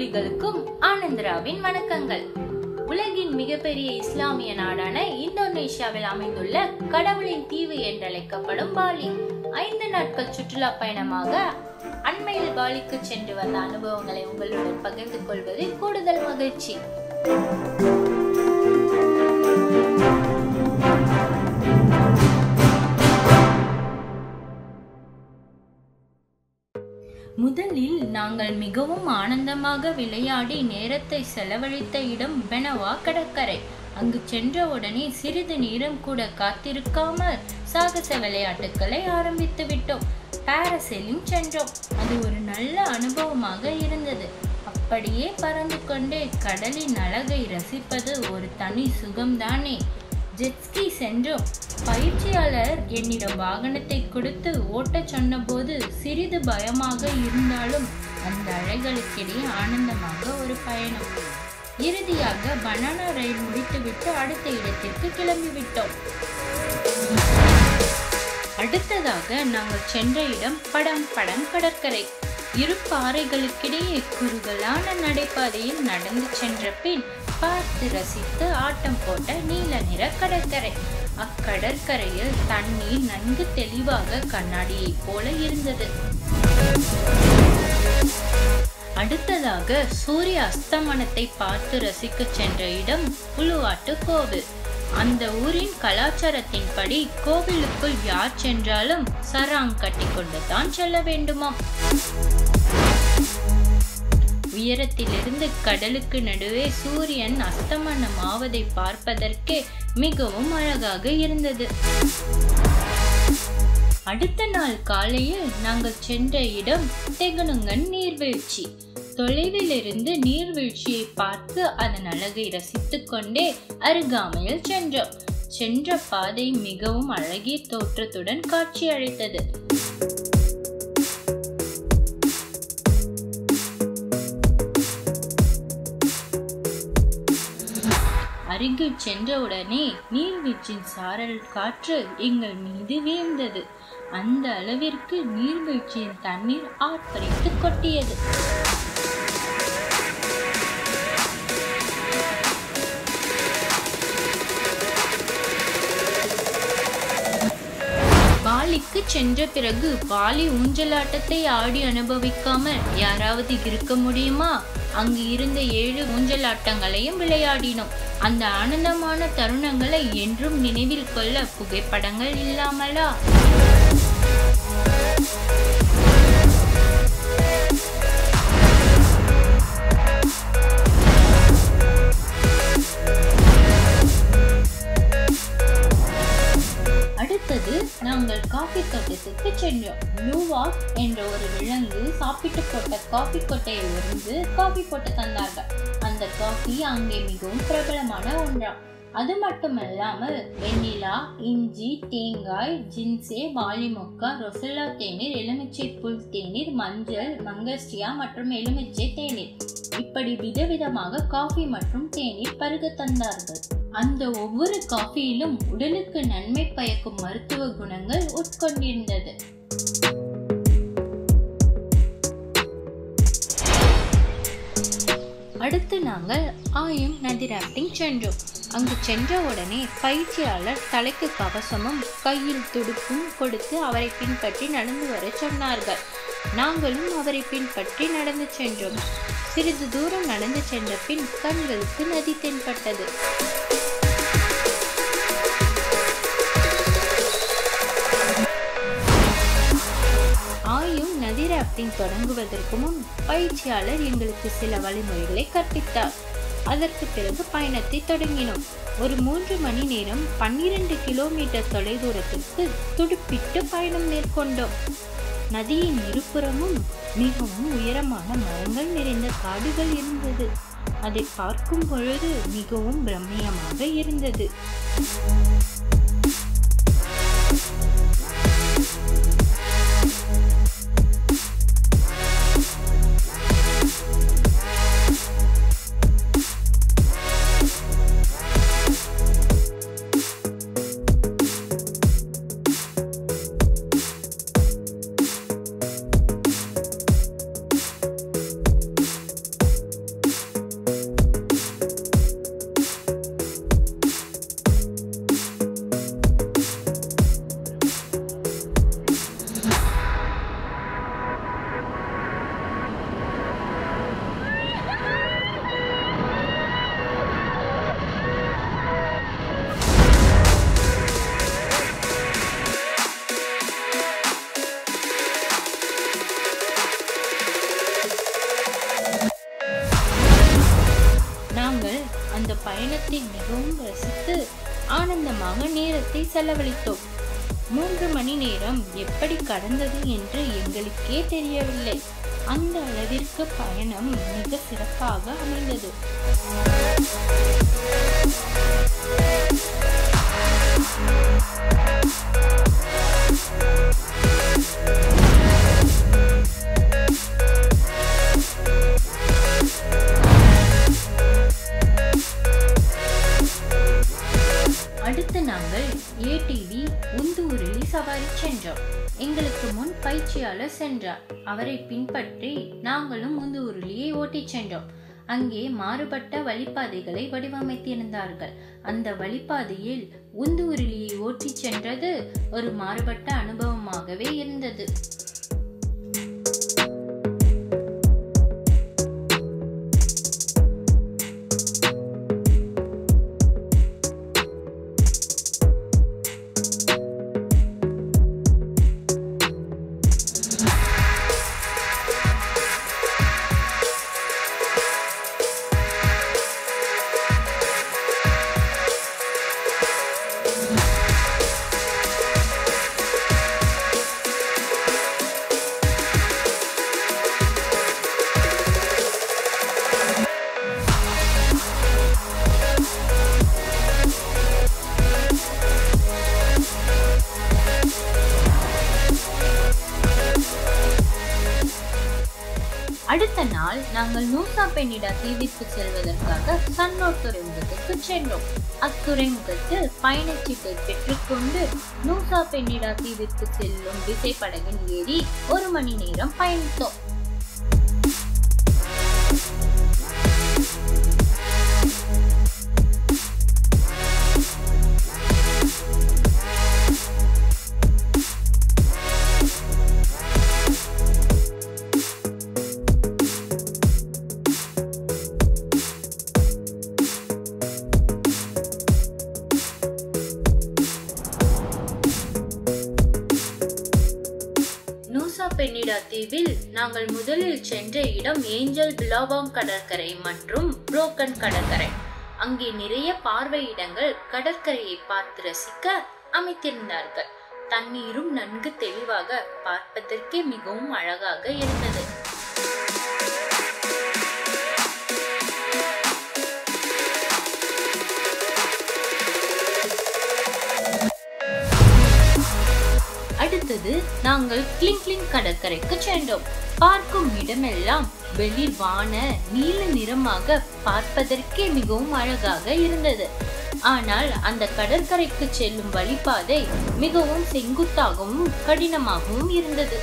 தோழிகளுக்கும் ஆனந்தராவின் வணக்கங்கள். உலகின் மிகப்பெரிய இஸ்லாமிய நாடான இந்தோனேஷியாவில் அமைந்துள்ள கடவுளின் தீவு என்றழைக்கப்படும் பாலி 5 நாட்கள் சுற்றுலா பயணமாக அண்மையில் பாலிக்கு சென்று வந்த அனுபவங்களை உங்களுடன் பகிர்ந்து கொள்வதில் கூடுதல் மகிழ்ச்சி. முதலில் நாங்கள் மிகவும் ஆனந்தமாக விளையாடி நேரத்தை செலவழித்த இடம் பெனவா கடற்கரை. அங்கு சென்றவுடனே சிறிது நேரம் கூட காத்திருக்காமல் சாகச விளையாட்டுகளை ஆரம்பித்து விட்டோம். பாராசெயிலிங் சென்றோம். அது ஒரு நல்ல அனுபவமாக இருந்தது. அப்படியே பறந்து கொண்டே கடலின் அழகை ரசிப்பது ஒரு தனி சுகம்தானே. ஜெட்ஸ்கி சென்றோம். பயிற்சியாளர் என்னிடம் வாகனத்தை கொடுத்து ஓட்ட சொன்னபோது சிறிது பயமாக இருந்தாலும் அந்த அலைகளுக்கிடையே ஆனந்தமாக ஒரு பயணம். இறுதியாக பனானா ரயில் முடித்துவிட்டு அடுத்த இடத்திற்கு கிளம்பிவிட்டோம். அடுத்ததாக நாங்கள் சென்ற இடம் படம் கடற்கரை. இரு பாறைகளுக்கிடையே குறுகலான நடைபாதையில் நடந்து சென்ற பின் பார்த்து ரசித்து ஆட்டம் போட்ட நீல நிற கடற்கரை. அக்கடற்கரையில் தண்ணீர் நன்கு தெளிவாக கண்ணாடியை போல இருந்தது. அடுத்ததாக சூரிய அஸ்தமனத்தை பார்த்து ரசிக்க சென்ற இடம் புலுவாட்டு கோவில். அந்த ஊரின் கலாச்சாரத்தின்படி கோவிலுக்குள் யார் சென்றாலும் சராங் கட்டி கொண்டுதான் செல்ல வேண்டுமாம். உயரத்திலிருந்து கடலுக்கு நடுவே சூரியன் அஸ்தமனம் ஆவதை பார்ப்பதற்கே மிகவும் அழகாக இருந்தது. அடுத்த நாள் காலையில் நாங்கள் சென்ற இடம் தெகனுங்கன் நீர்வீழ்ச்சி. தொலைவில் இருந்து நீர்வீழ்ச்சியை பார்த்து அதன் அழகை ரசித்துக் கொண்டே அருகாமையில் சென்றோம். சென்ற பாதை மிகவும் அழகிய தோற்றத்துடன் காட்சி அளித்தது. அருகில் சென்றவுடனே நீர்வீழ்ச்சியின் சாரல் காற்று எங்கள் மீது வீழ்ந்தது. அந்த அளவிற்கு நீர்வீழ்ச்சியின் தண்ணீர் ஆர்ப்பரித்து கொட்டியது. பாலிக்கு சென்ற பிறகு பாலி ஊஞ்சலாட்டத்தை ஆடி அனுபவிக்காமல் யாராவது இருக்க முடியுமா? அங்கு இருந்த 7 ஊஞ்சலாட்டங்களையும் விளையாடினோம். அந்த ஆனந்தமான தருணங்களை என்றும் நினைவில் கொள்ள புகைப்படங்கள் இல்லாமலா? அடுத்தது நாங்கள் காஃபி தோட்டத்துக்கு சென்றோம். லூவாக் என்ற ஒரு விலங்கு சாப்பிட்டு போட்ட காஃபி கொட்டையில் இருந்து காஃபி போட்டு தந்தார்கள். அந்த காஃபி அங்கே மிகவும் பிரபலமான ஒன்றாம். அது மட்டுமல்லாமல் வெண்ணிலா, இஞ்சி, தேங்காய், ஜின்சே, வாலிமொக்கா, ரொசெல்லா தேநீர், எலுமிச்சை புல் தேநீர், மஞ்சள், மங்கஸ்டியா மற்றும் எலுமிச்சை தேநீர், இப்படி விதவிதமாக காஃபி மற்றும் தேநீர் பருக தந்தார்கள். அந்த ஒவ்வொரு காஃபியிலும் உடலுக்கு நன்மை பயக்கும் மருத்துவ குணங்கள் உட்கொண்டிருந்தது. அடுத்து நாங்கள் ஆயும் நதி ராஃப்டிங் சென்றோம். அங்கு சென்ற உடனே பயிற்சியாளர் தலைக்கு கவசமும் கையில் துடுப்பும் கொடுத்து அவரை பின்பற்றி நடந்து வர சொன்னார்கள். நாங்களும் அவரை பின்பற்றி நடந்து சென்றோம். சிறிது தூரம் நடந்து சென்ற பின் கண்களுக்கு நதி தென்பட்டது. ஆயும் நதி ராஃப்டிங் தொடங்குவதற்கு முன் பயிற்சியாளர் எங்களுக்கு சில வழிமுறைகளை கற்பித்தார். அதற்கு பிறகு பயணத்தை தொடங்கினோம். ஒரு 3 மணி நேரம் 12 கிலோமீட்டர் தொலைதூரத்திற்கு துடுப்பிட்டு பயணம் மேற்கொண்டோம். நதியின் இருபுறமும் மிகவும் உயரமான மரங்கள் நிறைந்த காடுகள் இருந்தது. அதை பார்க்கும் பொழுது மிகவும் பிரம்மியமாக இருந்தது. பயணத்தை மிகவும் ரசித்து ஆனந்தமாக நேரத்தை செலவழித்தோம். 3 மணி நேரம் எப்படி கடந்தது என்று எங்களுக்கே தெரியவில்லை. அந்த அளவிற்கு பயணம் மிக சிறப்பாக அமைந்தது. அடுத்து நாங்கள் ஏடிவி உந்துருளி சவாரி சென்றோம். எங்களுக்கு முன் பயிற்சியாளர் சென்றார். அவரை பின்பற்றி நாங்களும் உந்துருளியை ஓட்டி சென்றோம். அங்கே மாறுபட்ட வழிபாதைகளை வடிவமைத்திருந்தார்கள். அந்த வழிபாதையில் உந்துருளியை ஓட்டி சென்றது ஒரு மாறுபட்ட அனுபவமாகவே இருந்தது. அடுத்த நாள் நாங்கள் நூசா பெனிடா தீவிற்கு செல்வதற்காக சன்னோர் துறைமுகத்துக்கு சென்றோம். அத்துறைமுகத்தில் பயணச்சீட்டை பெற்றுக்கொண்டு நூசா பெனிடா தீவிற்கு செல்லும் விசைப்படகில் ஏறி 1 மணி நேரம் பயணித்தோம். நூசா பெனிடா தீவில் நாங்கள் முதலில் சென்ற இடம் ஏஞ்சல் பிலாபாங் கடற்கரை மற்றும் புரோக்கன் கடற்கரை. அங்கே நிறைய பார்வை இடங்கள் கடற்கரையை பார்த்து ரசிக்க அமைத்திருந்தார்கள். தண்ணீரும் நன்கு தெளிவாக பார்ப்பதற்கே மிகவும் அழகாக இருந்தது. அடுத்தது நாங்கள் கிளிங் கடற்கரைக்கு சென்றோம். பார்க்கும் இடமெல்லாம் வெளிர்வான நீல நிறமாக பார்ப்பதற்கே மிகவும் அழகாக இருந்தது. ஆனால் அந்த கடற்கரைக்கு செல்லும் வழிபாதை மிகவும் செங்குத்தாகவும் கடினமாகவும் இருந்தது.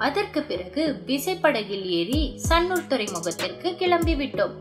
அதற்கு பிறகு விசைப்படகில் ஏறி சன்னூர் துறைமுகத்திற்கு கிளம்பிவிட்டோம்.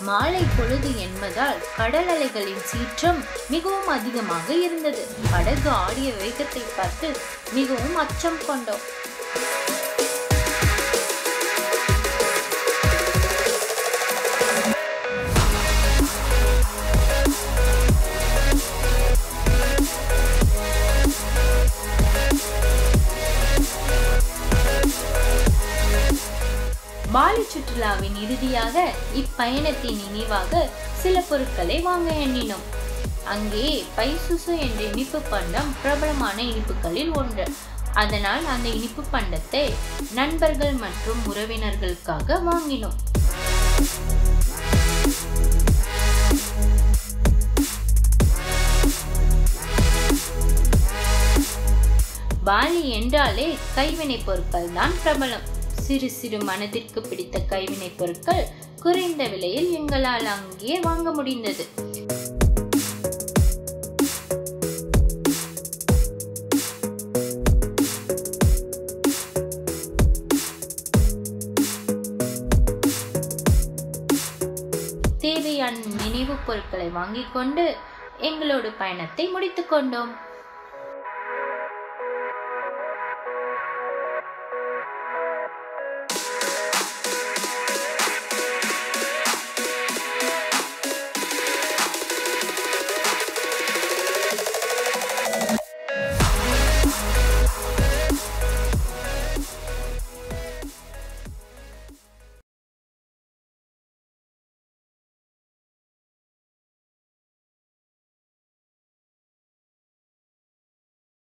மாலை பொழுது என்பதால் கடல் அலைகளின் சீற்றம் மிகவும் அதிகமாக இருந்தது. படகு ஆடிய வேகத்தை பார்த்து மிகவும் அச்சம் கொண்டோம். பாலி சுற்றுலாவின் இறுதியாக இப்பயணத்தின் நினைவாக சில பொருட்களை வாங்க எண்ணினோம். அங்கே பைசுசு என்ற இனிப்பு பண்டம் பிரபலமான இனிப்புகளில் ஒன்று. அதனால் அந்த இனிப்பு பண்டத்தை நண்பர்கள் மற்றும் உறவினர்களுக்காக வாங்கினோம். பாலி என்றாலே கைவினை பொருட்கள் தான் பிரபலம். சிறு சிறு மனதிற்கு பிடித்த கைவினைப் பொருட்கள் குறைந்த விலையில் எங்களால் அங்கே வாங்க முடிந்தது. தேவையான நினைவுப் பொருட்களை வாங்கிக் கொண்டு எங்களோட பயணத்தை முடித்துக் கொண்டோம்.